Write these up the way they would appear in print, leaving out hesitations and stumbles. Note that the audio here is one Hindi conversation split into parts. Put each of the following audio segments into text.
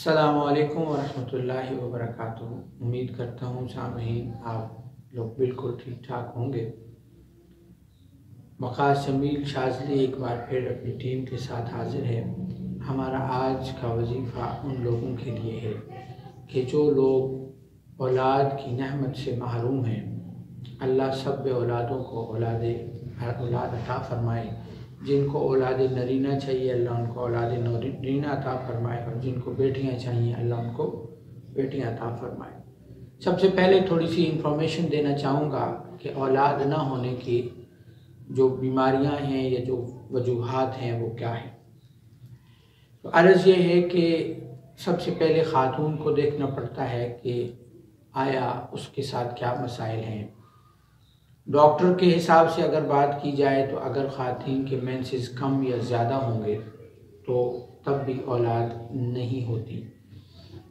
अस्सलामुअलैकुम वरहमतुल्लाहि वबरकातुहू। उम्मीद करता हूँ सामईन आप लोग बिल्कुल ठीक ठाक होंगे। वक़ास जमील शाज़ली एक बार फिर अपनी टीम के साथ हाजिर है। हमारा आज का वजीफ़ा उन लोगों के लिए है कि जो लोग औलाद की नेमत से महरूम हैं, अल्लाह सब औलादों को औलाद अता फ़रमाए। जिनको औलाद नरीना चाहिए अल्लाह उनको औलाद नरीना अता फ़रमाए, और जिनको बेटियां चाहिए अल्लाह उनको बेटियां अता फ़रमाए। सबसे पहले थोड़ी सी इंफॉर्मेशन देना चाहूँगा कि औलाद ना होने की जो बीमारियां हैं या जो वजूहात हैं वो क्या है। तो अर्ज़ ये है कि सबसे पहले ख़ातून को देखना पड़ता है कि आया उसके साथ क्या मसाइल हैं। डॉक्टर के हिसाब से अगर बात की जाए तो अगर ख़ातीन के मेंसेस कम या ज़्यादा होंगे तो तब भी औलाद नहीं होती।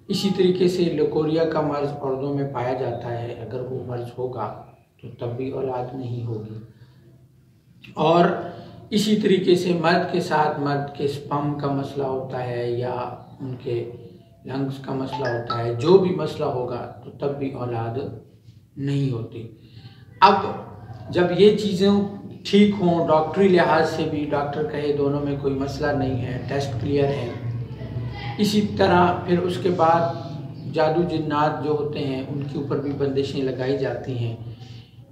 इसी तरीके से लकोरिया का मर्ज़ औरतों में पाया जाता है, अगर वो मर्ज़ होगा तो तब भी औलाद नहीं होगी। और इसी तरीके से मर्द के साथ मर्द के स्पर्म का मसला होता है या उनके लंग्स का मसला होता है, जो भी मसला होगा तो तब भी औलाद नहीं होती। अब जब ये चीज़ें ठीक हों, डॉक्टरी लिहाज से भी डॉक्टर कहे दोनों में कोई मसला नहीं है, टेस्ट क्लियर है, इसी तरह फिर उसके बाद जादू जिन्नात जो होते हैं उनके ऊपर भी बंदिशें लगाई जाती हैं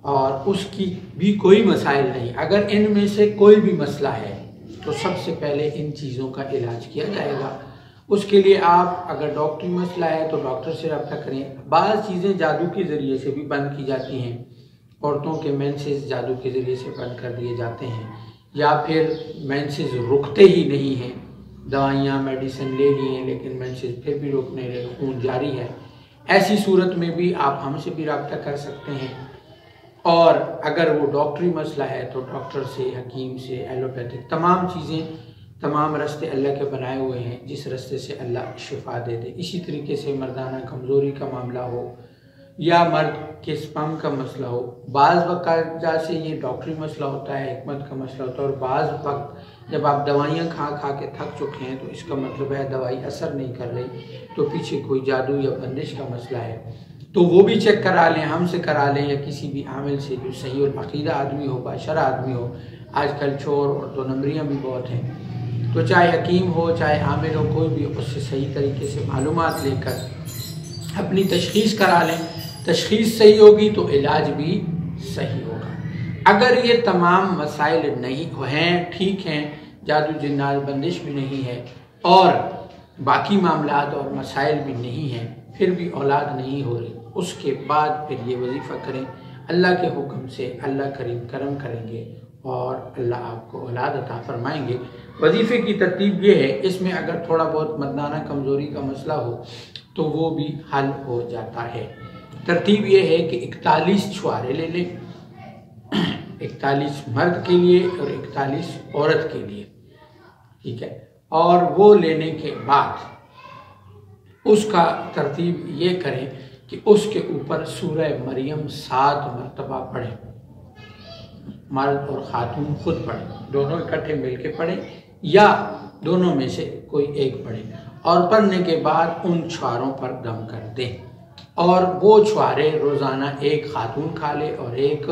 और उसकी भी कोई मसाइल नहीं। अगर इनमें से कोई भी मसला है तो सबसे पहले इन चीज़ों का इलाज किया जाएगा। उसके लिए आप अगर डॉक्टरी मसला है तो डॉक्टर से रब्ता करें। बाज़ चीज़ें जादू के ज़रिए से भी बंद की जाती हैं, औरतों के मेंसेस जादू के ज़रिए से बंद कर दिए जाते हैं, या फिर मेंसेस रुकते ही नहीं हैं, दवाइयाँ मेडिसिन ले लिए लेकिन मेंसेस फिर भी रुक नहीं रहे, खून जारी है। ऐसी सूरत में भी आप हमसे भी रब्ता कर सकते हैं। और अगर वो डॉक्टरी मसला है तो डॉक्टर से, हकीम से, एलोपैथिक तमाम चीज़ें, तमाम रास्ते अल्लाह के बनाए हुए हैं जिस रास्ते से अल्लाह शिफा दे दे। इसी तरीके से मर्दाना कमज़ोरी का मामला हो या मर्द के स्पर्म का मसला हो, बाज़ वक़्त से ये डॉक्टरी मसला होता है, हिकमत का मसला होता है, और बाज़ वक्त जब आप दवाइयाँ खा खा के थक चुके हैं तो इसका मतलब है दवाई असर नहीं कर रही, तो पीछे कोई जादू या बंदिश का मसला है। तो वो भी चेक करा लें, हमसे करा लें या किसी भी आमिल से जो सही और अक़ीदा आदमी हो, बाशर आदमी हो। आजकल चोर और दो नंबरियाँ भी बहुत हैं, तो चाहे हकीम हो चाहे आमिल हो, कोई भी उससे सही तरीके से मालूमात लेकर अपनी तशख़ीस करा लें। तशख़ीस सही होगी तो इलाज भी सही होगा। अगर ये तमाम मसाइल नहीं हैं, ठीक हैं, जादू जिन्नात बंदिश भी नहीं है और बाकी मामलात और मसाइल भी नहीं हैं, फिर भी औलाद नहीं हो रही, उसके बाद फिर ये वजीफ़ा करें। अल्लाह के हुक्म से अल्लाह करीम करम करेंगे और अल्लाह आपको औलाद अता फरमाएंगे। वजीफ़े की तरतीब ये है, इसमें अगर थोड़ा बहुत मर्दाना कमज़ोरी का मसला हो तो वो भी हल हो जाता है। तरतीब ये है कि 41 छुआरे ले लें, 41 मर्द के लिए और 41 औरत के लिए, ठीक है। और वो लेने के बाद उसका तरतीब ये करें कि उसके ऊपर सूरह मरियम 7 मरतबा पढ़ें। मर्द और ख़ातून खुद पढ़ें, दोनों इकट्ठे मिलके पढ़ें या दोनों में से कोई एक पढ़ें, और पढ़ने के बाद उन छुआरों पर दम कर दें। और वो छुआरे रोज़ाना एक ख़ातून खा ले और एक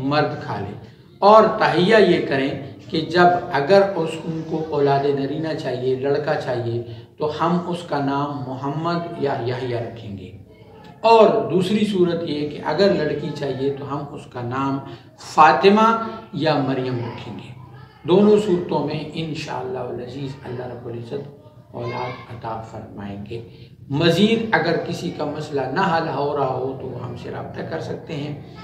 मर्द खा ले। और तहिया ये करें कि जब अगर उनको औलाद नरीना चाहिए, लड़का चाहिए, तो हम उसका नाम मोहम्मद या याह्या रखेंगे। और दूसरी सूरत ये कि अगर लड़की चाहिए तो हम उसका नाम फ़ातिमा या मरियम रखेंगे। दोनों सूरतों में इंशाअल्लाह वल अज़ीज़ अल्लाह रब्बुल इज़्ज़त औलाद अता फरमाएंगे। मज़ीद अगर किसी का मसला ना हल हो रहा हो तो वो हमसे रब्ता कर सकते हैं।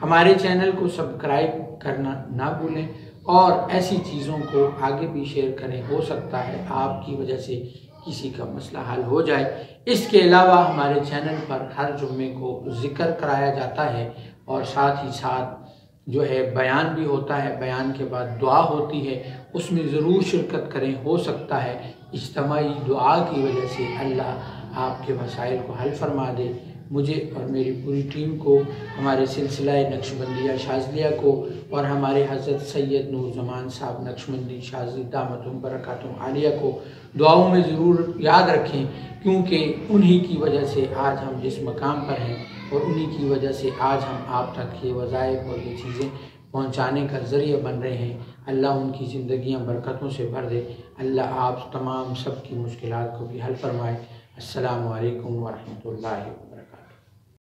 हमारे चैनल को सब्सक्राइब करना ना भूलें और ऐसी चीज़ों को आगे भी शेयर करें, हो सकता है आपकी वजह से किसी का मसला हल हो जाए। इसके अलावा हमारे चैनल पर हर जुम्मे को ज़िक्र कराया जाता है और साथ ही साथ जो है बयान भी होता है, बयान के बाद दुआ होती है, उसमें ज़रूर शिरकत करें। हो सकता है इज्तिमाई दुआ की वजह से अल्लाह आपके मसाइल को हल फरमा दे। मुझे और मेरी पूरी टीम को, हमारे सिलसिला नक्शबंदिया शाज़लिया को और हमारे हज़रत सैयद नूर ज़मान साहब नक्शबंदी शाज़ली दामतुम बरकातुम आलिया को दुआओं में ज़रूर याद रखें क्योंकि उन्हीं की वजह से आज हम जिस मकाम पर हैं और उन्हीं की वजह से आज हम आप तक ये वज़ाइफ और ये चीज़ें पहुंचाने का ज़रिया बन रहे हैं। अल्लाह उनकी ज़िंदगियां बरकतों से भर दे। अल्लाह आप तमाम सब की मुश्किलात को भी हल फरमाए। अस्सलामु अलैकुम व रहमतुल्लाहि।